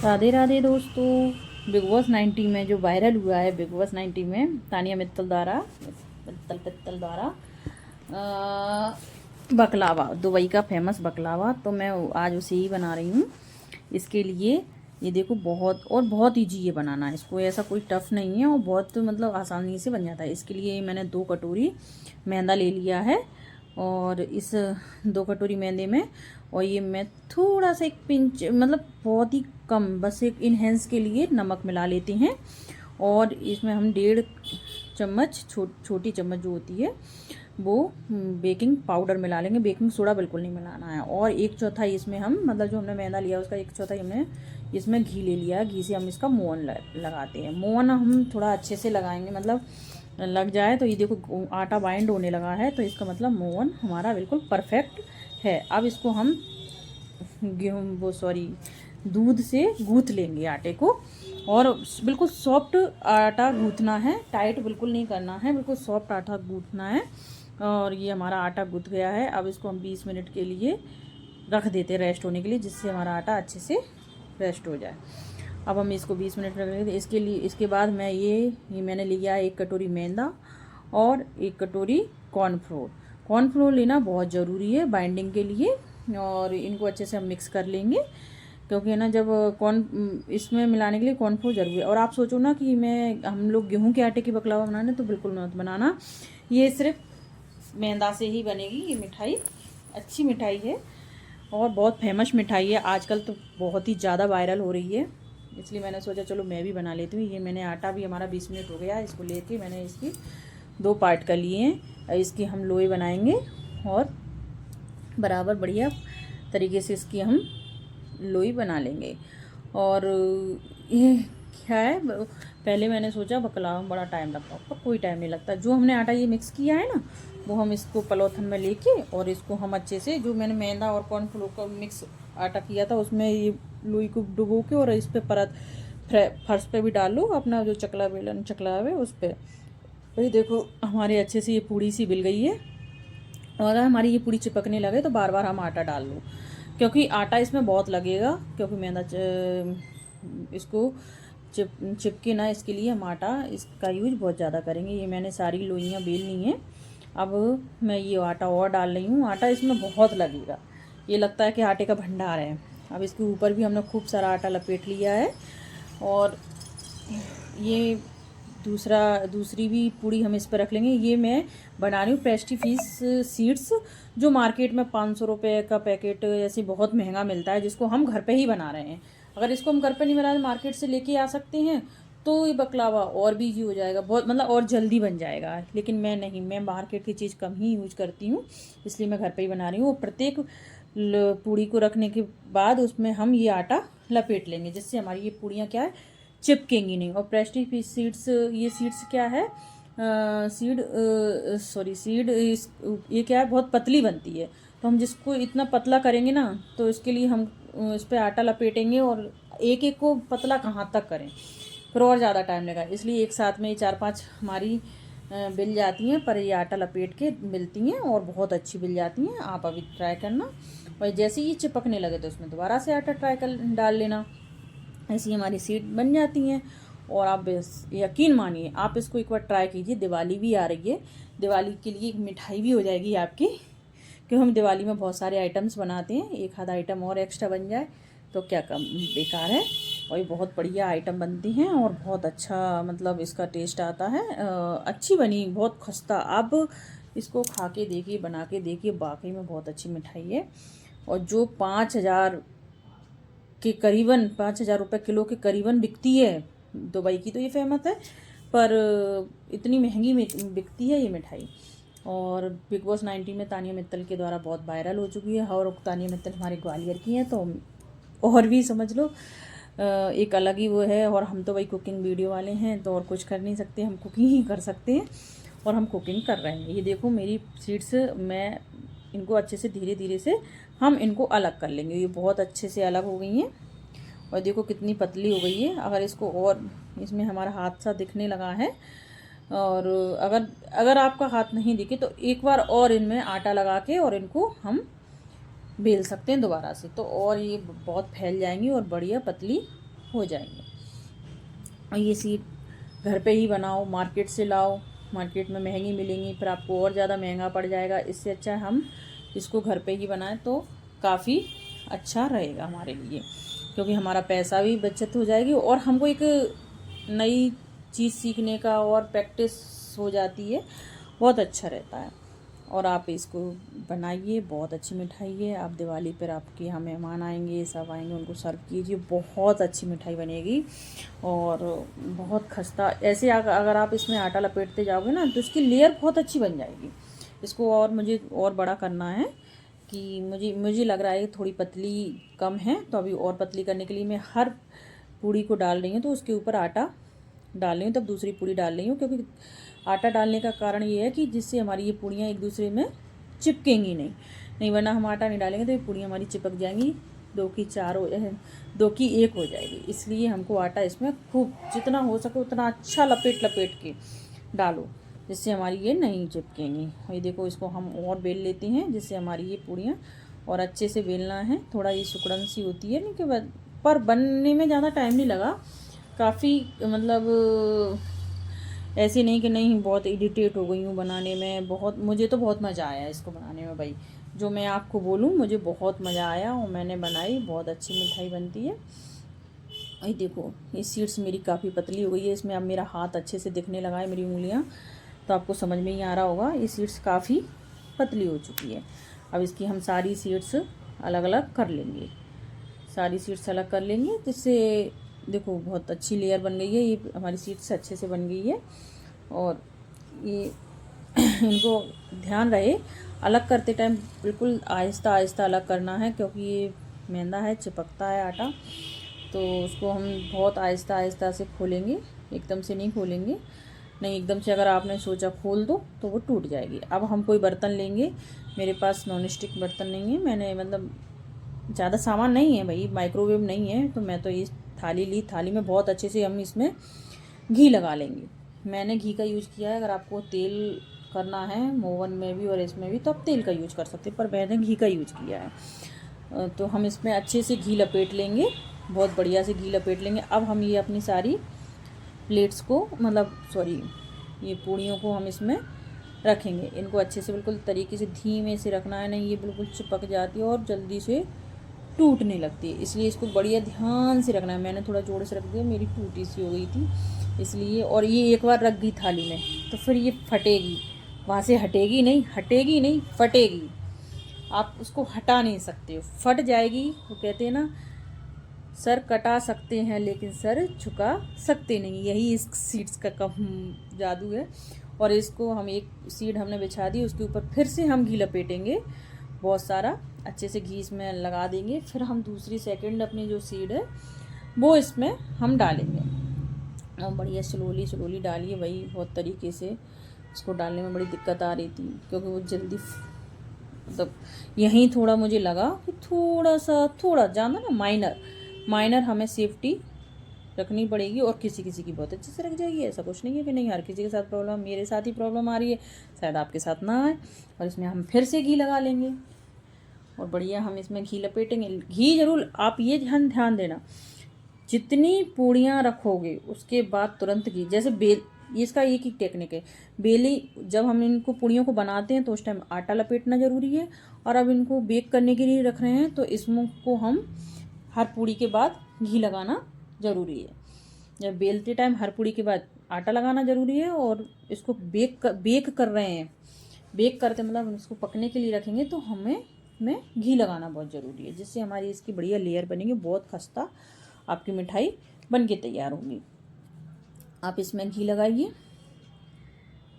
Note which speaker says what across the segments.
Speaker 1: राधे राधे दोस्तों। Big boss 90 में जो वायरल हुआ है, बिग बॉस 90 में तानिया मित्तल द्वारा बकलावा, दुबई का फेमस बकलावा, तो मैं आज उसे ही बना रही हूँ। इसके लिए ये देखो, बहुत ईजी है बनाना। इसको ऐसा कोई टफ़ नहीं है और बहुत मतलब आसानी से बन जाता है। इसके लिए मैंने 2 कटोरी मैदा ले लिया है और इस 2 कटोरी मैदे में और ये मैं थोड़ा सा एक पिंच, मतलब बहुत ही कम, बस एक इन्हेंस के लिए नमक मिला लेते हैं। और इसमें हम 1.5 चम्मच छोटी चम्मच जो होती है वो बेकिंग पाउडर मिला लेंगे। बेकिंग सोडा बिल्कुल नहीं मिलाना है। और 1/4 इसमें हम, मतलब जो हमने मैदा लिया उसका 1/4 हमने इसमें घी ले लिया है। घी से हम इसका मोहन लगाते हैं। मोहन हम थोड़ा अच्छे से लगाएंगे, मतलब लग जाए तो ये देखो आटा बाइंड होने लगा है, तो इसका मतलब मोहन हमारा बिल्कुल परफेक्ट है। अब इसको हम दूध से गूँथ लेंगे आटे को, और बिल्कुल सॉफ्ट आटा गूँथना है, टाइट बिल्कुल नहीं करना है, बिल्कुल सॉफ्ट आटा गूँथना है। और ये हमारा आटा गूँथ गया है। अब इसको हम 20 मिनट के लिए रख देते हैं रेस्ट होने के लिए, जिससे हमारा आटा अच्छे से रेस्ट हो जाए। अब हम इसको 20 मिनट रख देते। इसके बाद मैं ये मैंने लिया 1 कटोरी मैदा और 1 कटोरी कॉर्नफ्लोर। कॉर्नफ्लोर लेना बहुत ज़रूरी है बाइंडिंग के लिए। और इनको अच्छे से हम मिक्स कर लेंगे, क्योंकि है ना, जब इसमें मिलाने के लिए कॉर्नफ्लोर ज़रूरी है। और आप सोचो ना कि हम लोग गेहूं के आटे की बकलावा बनाने, तो बिल्कुल मत बनाना। ये सिर्फ मैदा से ही बनेगी। ये मिठाई अच्छी मिठाई है और बहुत फेमस मिठाई है। आजकल तो बहुत ही ज़्यादा वायरल हो रही है, इसलिए मैंने सोचा चलो मैं भी बना लेती हूँ। ये मैंने आटा भी हमारा 20 मिनट हो गया। इसको लेके मैंने इसकी 2 पार्ट कर लिए हैं। इसकी हम लोई बनाएंगे और बराबर बढ़िया तरीके से इसकी हम लोई बना लेंगे। और ये क्या है, पहले मैंने सोचा बकलावा में बड़ा टाइम लगता है, पर कोई टाइम नहीं लगता। जो हमने आटा ये मिक्स किया है ना, वो हम इसको पलोथन में लेके और इसको हम अच्छे से, जो मैंने मैदा और कॉर्नफ्लोर का मिक्स आटा किया था उसमें ये लोई को डुबो के, और इस पर परत फर्श पे भी डाल लो अपना जो चकला है उस पर। वही देखो हमारे अच्छे से ये पूड़ी सी बिल गई है। और अगर हमारी ये पूड़ी चिपकने लगे तो बार बार हम आटा डाल लो, क्योंकि आटा इसमें बहुत लगेगा, क्योंकि मैदा इसको चिपके ना, इसके लिए हम आटा इसका यूज बहुत ज़्यादा करेंगे। ये मैंने सारी लोइयाँ बेल ली हैं। अब मैं ये आटा और डाल रही हूँ। आटा इसमें बहुत लगेगा, ये लगता है कि आटे का भंडार है। अब इसके ऊपर भी हमने खूब सारा आटा लपेट लिया है। और ये दूसरी भी पूड़ी हम इस पर रख लेंगे। ये मैं बना रही हूँ पेस्टिफिश सीड्स, जो मार्केट में 500 रुपये का पैकेट ऐसे बहुत महंगा मिलता है, जिसको हम घर पे ही बना रहे हैं। अगर इसको हम घर पे नहीं बना रहे, मार्केट से लेके आ सकते हैं, तो ये बकलावा और भी ईजी हो जाएगा, बहुत मतलब और जल्दी बन जाएगा। लेकिन मैं नहीं, मैं मार्केट की चीज़ कम ही यूज करती हूँ, इसलिए मैं घर पर ही बना रही हूँ। प्रत्येक पूड़ी को रखने के बाद उसमें हम ये आटा लपेट लेंगे, जिससे हमारी ये पूड़ियाँ क्या है, चिपकेंगी नहीं। और प्रेस्टीज सीड्स, ये सीड्स क्या है, सीड ये क्या है, बहुत पतली बनती है। तो हम जिसको इतना पतला करेंगे ना, तो इसके लिए हम इस पर आटा लपेटेंगे, और एक एक को पतला कहाँ तक करें, फिर और ज़्यादा टाइम लगेगा। इसलिए एक साथ में 4-5 हमारी बिल जाती हैं, पर ये आटा लपेट के मिलती हैं और बहुत अच्छी बिल जाती हैं। आप अभी ट्राई करना, और जैसे ही चिपकने लगे तो उसमें दोबारा से आटा डाल लेना। ऐसी हमारी सीट बन जाती हैं। और आप यकीन मानिए, आप इसको एक बार ट्राई कीजिए। दिवाली भी आ रही है, दिवाली के लिए एक मिठाई भी हो जाएगी आपकी, क्योंकि हम दिवाली में बहुत सारे आइटम्स बनाते हैं। एक आधा आइटम और एक्स्ट्रा बन जाए तो क्या कम बेकार है। और ये बहुत बढ़िया आइटम बनती हैं और बहुत अच्छा, मतलब इसका टेस्ट आता है। अच्छी बनी, बहुत खस्ता। आप इसको खा के देखिए, बना के देखिए, वाकई में बहुत अच्छी मिठाई है। और जो 5,000 के करीबन, 5,000 रुपये किलो के करीबन बिकती है, दुबई की तो ये फेमस है, पर इतनी महंगी बिकती है ये मिठाई। और बिग बॉस 90 में तानिया मित्तल के द्वारा बहुत वायरल हो चुकी है। और तानिया मित्तल हमारे ग्वालियर की हैं, तो और भी समझ लो एक अलग ही वो है। और हम तो भाई कुकिंग वीडियो वाले हैं, तो और कुछ कर नहीं सकते, हम कुकिंग ही कर सकते हैं, और हम कुकिंग कर रहे हैं। ये देखो मेरी सीड्स, मैं इनको अच्छे से धीरे धीरे से हम इनको अलग कर लेंगे। ये बहुत अच्छे से अलग हो गई हैं, और देखो कितनी पतली हो गई है। अगर इसको और, इसमें हमारा हाथ सा दिखने लगा है, और अगर आपका हाथ नहीं दिखे तो एक बार और इनमें आटा लगा के और इनको हम बेल सकते हैं दोबारा से, तो और ये बहुत फैल जाएंगी और बढ़िया पतली हो जाएंगे। और ये सीड घर पे ही बनाओ, मार्केट से लाओ, मार्केट में महंगी मिलेंगी, फिर आपको और ज़्यादा महंगा पड़ जाएगा। इससे अच्छा हम इसको घर पे ही बनाएं तो काफ़ी अच्छा रहेगा हमारे लिए, क्योंकि हमारा पैसा भी बचत हो जाएगी और हमको एक नई चीज़ सीखने का और प्रैक्टिस हो जाती है, बहुत अच्छा रहता है। और आप इसको बनाइए, बहुत अच्छी मिठाई है। आप दिवाली पर आपके यहाँ मेहमान आएंगे, सब आएंगे, उनको सर्व कीजिए, बहुत अच्छी मिठाई बनेगी और बहुत खस्ता। ऐसे अगर आप इसमें आटा लपेटते जाओगे ना तो इसकी लेयर बहुत अच्छी बन जाएगी। इसको और मुझे और बड़ा करना है कि मुझे लग रहा है थोड़ी पतली कम है, तो अभी और पतली करने के लिए मैं हर पूड़ी को डाल रही हूँ तो उसके ऊपर आटा डाल रही हूँ, तब दूसरी पूड़ी डाल रही हूँ। क्योंकि आटा डालने का कारण ये है कि जिससे हमारी ये पूड़ियाँ एक दूसरे में चिपकेंगी नहीं, वरना हम आटा नहीं डालेंगे तो ये पूड़ियाँ हमारी चिपक जाएंगी, 2 की 4 हो जाए, 2 की 1 हो जाएगी। इसलिए हमको आटा इसमें खूब जितना हो सके उतना अच्छा लपेट के डालो, जिससे हमारी ये नहीं चिपकेंगी। ये देखो, इसको हम और बेल लेते हैं जिससे हमारी ये पूड़ियाँ, और अच्छे से बेलना है। थोड़ा ये सिकुड़न सी होती है नहीं कि, पर बनने में ज़्यादा टाइम नहीं लगा, काफ़ी मतलब ऐसे नहीं कि नहीं बहुत इरिटेट हो गई हूँ बनाने में। बहुत मुझे तो बहुत मज़ा आया इसको बनाने में भाई, जो मैं आपको बोलूँ, मुझे बहुत मज़ा आया और मैंने बनाई, बहुत अच्छी मिठाई बनती है। ये देखो, ये सीड्स मेरी काफ़ी पतली हो गई है, इसमें अब मेरा हाथ अच्छे से दिखने लगा है, मेरी उंगलियाँ, तो आपको समझ में ही आ रहा होगा ये सीड्स काफ़ी पतली हो चुकी है। अब इसकी हम सारी सीड्स अलग अलग कर लेंगे, सारी सीड्स अलग कर लेंगे, जिससे देखो बहुत अच्छी लेयर बन गई है, ये हमारी सीड्स अच्छे से बन गई है। और ये इनको ध्यान रहे अलग करते टाइम बिल्कुल आहिस्ता आहिस्ता अलग करना है, क्योंकि ये मैदा है, चिपकता है आटा, तो उसको हम बहुत आहिस्ता आहिस्ता से खोलेंगे, एकदम से नहीं खोलेंगे। नहीं, एकदम से अगर आपने सोचा खोल दो तो वो टूट जाएगी। अब हम कोई बर्तन लेंगे, मेरे पास नॉन स्टिक बर्तन नहीं है, मैंने मतलब ज़्यादा सामान नहीं है भाई, माइक्रोवेव नहीं है, तो मैं तो ये थाली ली, थाली में बहुत अच्छे से हम इसमें घी लगा लेंगे। मैंने घी का यूज़ किया है, अगर आपको तेल करना है मोवन में भी और इसमें भी तो आप तेल का यूज़ कर सकते हैं, पर मैंने घी का यूज़ किया है। तो हम इसमें अच्छे से घी लपेट लेंगे, बहुत बढ़िया से घी लपेट लेंगे। अब हम ये अपनी सारी प्लेट्स को, मतलब सॉरी, ये पूड़ियों को हम इसमें रखेंगे। इनको अच्छे से बिल्कुल तरीके से धीमे से रखना है, नहीं ये बिल्कुल चिपक जाती है और जल्दी से टूटने लगती है, इसलिए इसको बढ़िया ध्यान से रखना है। मैंने थोड़ा जोर से रख दिया, मेरी टूटी सी हो गई थी इसलिए। और ये एक बार रख गई थाली में तो फिर ये फटेगी, वहाँ से हटेगी नहीं, फटेगी। आप उसको हटा नहीं सकते हो, फट जाएगी। वो कहते हैं ना, सर कटा सकते हैं लेकिन सर झुका सकते नहीं, यही इस सीड्स का कम जादू है। और इसको हम एक सीड हमने बिछा दी, उसके ऊपर फिर से हम घी लपेटेंगे, बहुत सारा अच्छे से घी इसमें लगा देंगे। फिर हम दूसरी सेकंड अपनी जो सीड है वो इसमें हम डालेंगे, और बढ़िया स्लोली स्लोली डालिए भाई, बहुत तरीके से। इसको डालने में बड़ी दिक्कत आ रही थी क्योंकि वो जल्दी, मतलब यहीं थोड़ा मुझे लगा कि थोड़ा ज़्यादा ना, माइनर हमें सेफ्टी रखनी पड़ेगी। और किसी की बहुत अच्छे से रख जाएगी, ऐसा कुछ नहीं है कि नहीं, हर किसी के साथ प्रॉब्लम, मेरे साथ ही प्रॉब्लम आ रही है, शायद आपके साथ ना आए। और इसमें हम फिर से घी लगा लेंगे और बढ़िया हम इसमें घी लपेटेंगे। घी जरूर, आप ये ध्यान देना, जितनी पूड़ियाँ रखोगे उसके बाद तुरंत घी, जैसे इसका एक ही टेक्निक है, जब हम इनको पूड़ियों को बनाते हैं तो उस टाइम आटा लपेटना ज़रूरी है, और अब इनको बेक करने के लिए रख रहे हैं तो इसमें को हम हर पूड़ी के बाद घी लगाना ज़रूरी है। जब बेलते टाइम हर पूड़ी के बाद आटा लगाना ज़रूरी है, और इसको बेक कर रहे हैं, बेक करते मतलब इसको पकने के लिए रखेंगे तो हमें घी लगाना बहुत ज़रूरी है, जिससे हमारी इसकी बढ़िया लेयर बनेगी, बहुत खस्ता आपकी मिठाई बन के तैयार होगी। आप इसमें घी लगाइए।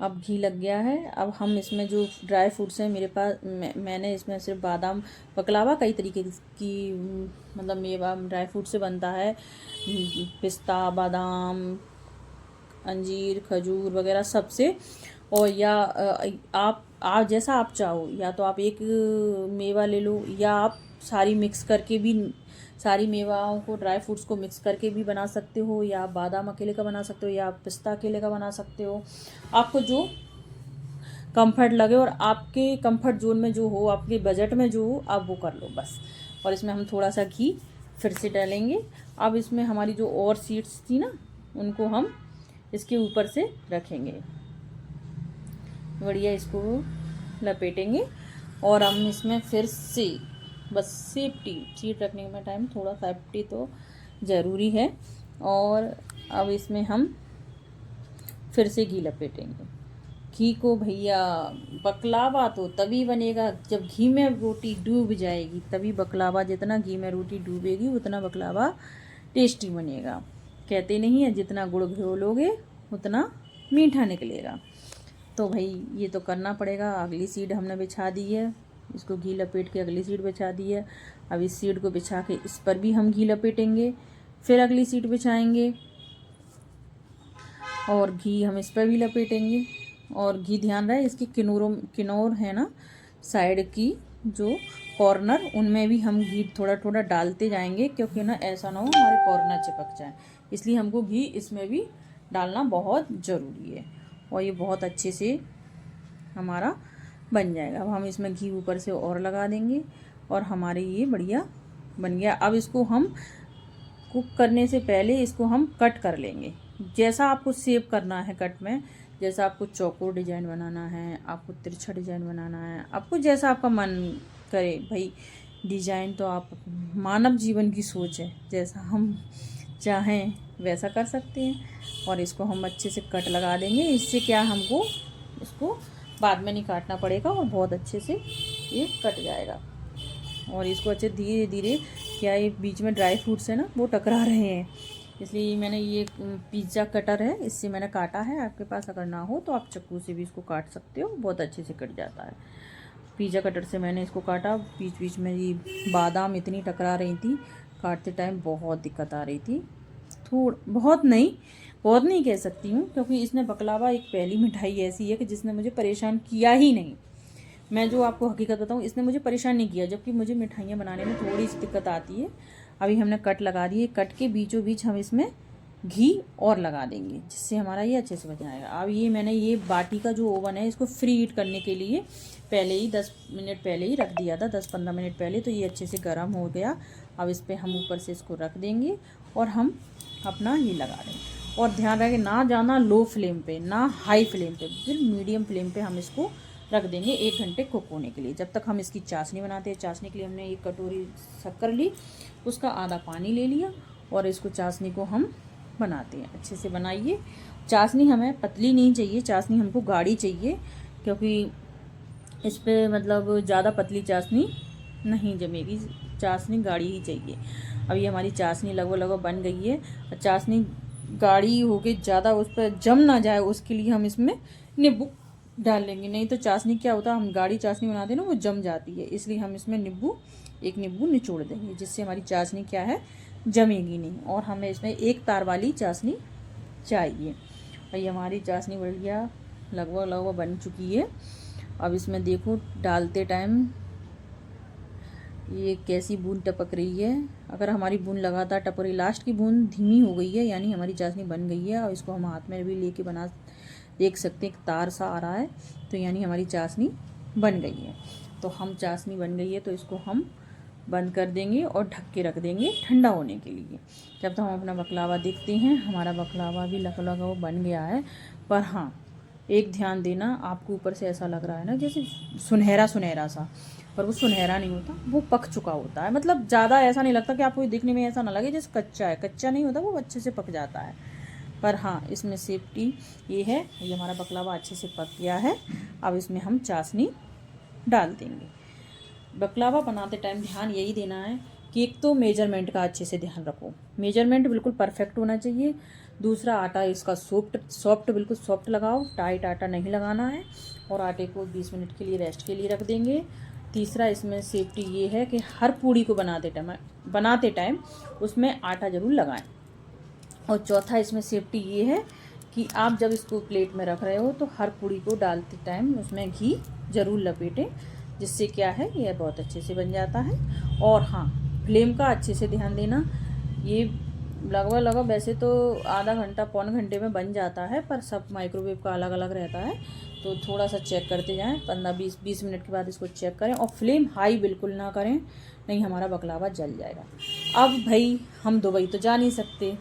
Speaker 1: अब घी लग गया है, अब हम इसमें जो ड्राई फ्रूट्स हैं मेरे पास, मैंने इसमें सिर्फ बादाम, बकलावा कई तरीके की मतलब मेवा ड्राई फ्रूट से बनता है, पिस्ता, बादाम, अंजीर, खजूर वगैरह सबसे। और या आप जैसा आप चाहो, या तो आप एक मेवा ले लो, या आप सारी मिक्स करके भी, सारी मेवाओं को, ड्राई फ्रूट्स को मिक्स करके भी बना सकते हो, या आप बादाम अकेले का बना सकते हो, या आप पिस्ता अकेले का बना सकते हो। आपको जो कंफर्ट लगे और आपके कंफर्ट जोन में जो हो, आपके बजट में जो हो, आप वो कर लो बस। और इसमें हम थोड़ा सा घी फिर से डालेंगे। अब इसमें हमारी जो और सीड्स थी ना, उनको हम इसके ऊपर से रखेंगे, बढ़िया इसको लपेटेंगे। और हम इसमें फिर से बस सेफ्टी, सीड रखने में टाइम थोड़ा सेफ्टी तो ज़रूरी है। और अब इसमें हम फिर से घी लपेटेंगे। घी को भैया, बकलावा तो तभी बनेगा जब घी में रोटी डूब जाएगी, तभी बकलावा, जितना घी में रोटी डूबेगी उतना बकलावा टेस्टी बनेगा। कहते नहीं है जितना गुड़ घोलोगे उतना मीठा निकलेगा। तो भाई ये तो करना पड़ेगा। अगली सीड हमने बिछा दी है, इसको घी लपेट के अगली सीड बिछा दी है। अब इस सीड को बिछा के इस पर भी हम घी लपेटेंगे, फिर अगली सीड बिछाएंगे और घी हम इस पर भी लपेटेंगे। और घी ध्यान रहे इसकी किनोर है ना, साइड की जो कॉर्नर, उनमें भी हम घी थोड़ा थोड़ा डालते जाएंगे, क्योंकि ना ऐसा ना हो हमारे कॉर्नर चिपक जाए, इसलिए हमको घी इसमें भी डालना बहुत ज़रूरी है। और ये बहुत अच्छे से हमारा बन जाएगा। अब हम इसमें घी ऊपर से और लगा देंगे और हमारे ये बढ़िया बन गया। अब इसको हम कुक करने से पहले इसको हम कट कर लेंगे, जैसा आपको शेप करना है कट में, जैसा आपको चौकोर डिजाइन बनाना है, आपको तिरछा डिजाइन बनाना है, आपको जैसा आपका मन करे भाई। डिजाइन तो आप, मानव जीवन की सोच है, जैसा हम चाहें वैसा कर सकते हैं। और इसको हम अच्छे से कट लगा देंगे, इससे क्या हमको इसको बाद में नहीं काटना पड़ेगा और बहुत अच्छे से ये कट जाएगा। और इसको अच्छे धीरे धीरे, क्या ये बीच में ड्राई फ्रूट्स है ना वो टकरा रहे हैं, इसलिए मैंने ये पिज़्ज़ा कटर है, इससे मैंने काटा है। आपके पास अगर ना हो तो आप चाकू से भी इसको काट सकते हो, बहुत अच्छे से कट जाता है। पिज़्ज़ा कटर से मैंने इसको काटा। बीच बीच में ये बादाम इतनी टकरा रही थी, काटते टाइम बहुत दिक्कत आ रही थी। बहुत नहीं कह सकती हूँ, क्योंकि इसने बकलावा एक पहली मिठाई ऐसी है कि जिसने मुझे परेशान किया ही नहीं। मैं जो आपको हकीकत बताऊँ, इसने मुझे परेशान नहीं किया, जबकि मुझे मिठाइयाँ बनाने में थोड़ी सी दिक्कत आती है। अभी हमने कट लगा दिए, कट के बीचों बीच हम इसमें घी और लगा देंगे, जिससे हमारा ये अच्छे से बन जाएगा। अब ये मैंने ये बाटी का जो ओवन है, इसको फ्री हीट करने के लिए पहले ही 10 मिनट पहले ही रख दिया था, 10-15 मिनट पहले, तो ये अच्छे से गर्म हो गया। अब इस पर हम ऊपर से इसको रख देंगे और हम अपना ये लगा देंगे। और ध्यान रखें, ना ज़्यादा लो फ्लेम पे, ना हाई फ्लेम पे, फिर मीडियम फ्लेम पे हम इसको रख देंगे 1 घंटे कुक होने के लिए। जब तक हम इसकी चाशनी बनाते हैं, चाशनी के लिए हमने 1 कटोरी शक्कर ली, उसका आधा पानी ले लिया और इसको चाशनी को हम बनाते हैं। अच्छे से बनाइए। चाशनी हमें पतली नहीं चाहिए, चाशनी हमको गाढ़ी चाहिए, क्योंकि इस पर मतलब ज़्यादा पतली चाशनी नहीं जमेगी, चाशनी गाढ़ी ही चाहिए। अब ये हमारी चाशनी लगभग बन गई है। चाशनी गाढ़ी हो के ज़्यादा उस पर जम ना जाए, उसके लिए हम इसमें नींबू डाल लेंगे। नहीं तो चाशनी क्या होता है, हम गाढ़ी चाशनी बनाते हैं ना, वो जम जाती है, इसलिए हम इसमें एक नींबू निचोड़ देंगे, जिससे हमारी चाशनी क्या है, जमेगी नहीं। और हमें इसमें 1 तार वाली चाशनी चाहिए। और ये हमारी चाशनी बढ़िया लगभग बन चुकी है। अब इसमें देखो, डालते टाइम ये कैसी बूंद टपक रही है। अगर हमारी बूंद लगातार टपक रही, लास्ट की बूंद धीमी हो गई है, यानी हमारी चाशनी बन गई है। और इसको हम हाथ में भी लेके देख सकते हैं, एक तार सा आ रहा है, तो यानी हमारी चाशनी बन गई है। तो हम चाशनी बन गई है तो इसको हम बंद कर देंगे और ढक के रख देंगे ठंडा होने के लिए। जब तक हम अपना बकलावा देखते हैं, हमारा बकलावा भी लगभग बन गया है। पर हाँ, एक ध्यान देना, आपको ऊपर से ऐसा लग रहा है ना जैसे सुनहरा सा, पर वो सुनहरा नहीं होता, वो पक चुका होता है। मतलब ज़्यादा ऐसा नहीं लगता कि आपको देखने में ऐसा ना लगे जैसे कच्चा है, कच्चा नहीं होता, वो अच्छे से पक जाता है। पर हाँ, इसमें सेफ्टी ये है, ये हमारा बकलावा अच्छे से पक गया है। अब इसमें हम चाशनी डाल देंगे। बकलावा बनाते टाइम ध्यान यही देना है कि एक तो मेजरमेंट का अच्छे से ध्यान रखो, मेजरमेंट बिल्कुल परफेक्ट होना चाहिए। दूसरा, आटा इसका सॉफ्ट बिल्कुल सॉफ्ट लगाओ, टाइट आटा नहीं लगाना है। और आटे को 20 मिनट के लिए रेस्ट के लिए रख देंगे। तीसरा, इसमें सेफ्टी ये है कि हर पूड़ी को बनाते टाइम उसमें आटा ज़रूर लगाएं। और चौथा, इसमें सेफ्टी ये है कि आप जब इसको प्लेट में रख रहे हो तो हर पूड़ी को डालते टाइम उसमें घी ज़रूर लपेटें, जिससे क्या है, यह बहुत अच्छे से बन जाता है। और हाँ, फ्लेम का अच्छे से ध्यान देना। ये लगभग वैसे तो आधा घंटा पौन घंटे में बन जाता है, पर सब माइक्रोवेव का अलग अलग रहता है, तो थोड़ा सा चेक करते जाएं। 15-20 मिनट के बाद इसको चेक करें और फ्लेम हाई बिल्कुल ना करें, नहीं हमारा बकलावा जल जाएगा। अब भाई हम दुबई तो जा नहीं सकते,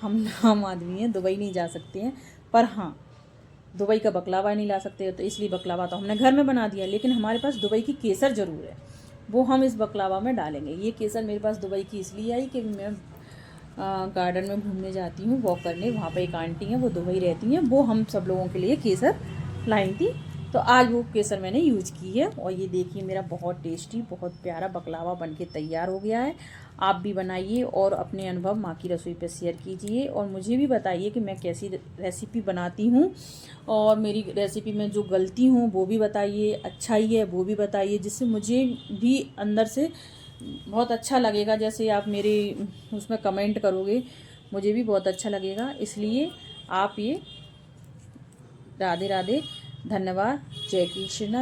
Speaker 1: हम आम आदमी हैं, दुबई नहीं जा सकते हैं, पर हाँ दुबई का बकलावा नहीं ला सकते, तो इसलिए बकलावा तो हमने घर में बना दिया। लेकिन हमारे पास दुबई की केसर ज़रूर है, वो हम इस बकलावा में डालेंगे। ये केसर मेरे पास दुबई की इसलिए आई कि मैं गार्डन में घूमने जाती हूँ वॉक करने, वहाँ पे एक आंटी हैं वो दुबई रहती हैं, वो हम सब लोगों के लिए केसर लाई थी, तो आज वो केसर मैंने यूज की है। और ये देखिए मेरा बहुत टेस्टी बहुत प्यारा बकलावा बनके तैयार हो गया है। आप भी बनाइए और अपने अनुभव माँ की रसोई पर शेयर कीजिए, और मुझे भी बताइए कि मैं कैसी रेसिपी बनाती हूँ, और मेरी रेसिपी में जो गलती हूँ वो भी बताइए, अच्छाई है वो भी बताइए, जिससे मुझे भी अंदर से बहुत अच्छा लगेगा। जैसे आप मेरे उसमें कमेंट करोगे मुझे भी बहुत अच्छा लगेगा। इसलिए आप ये राधे राधे, धन्यवाद, जय कृष्ण।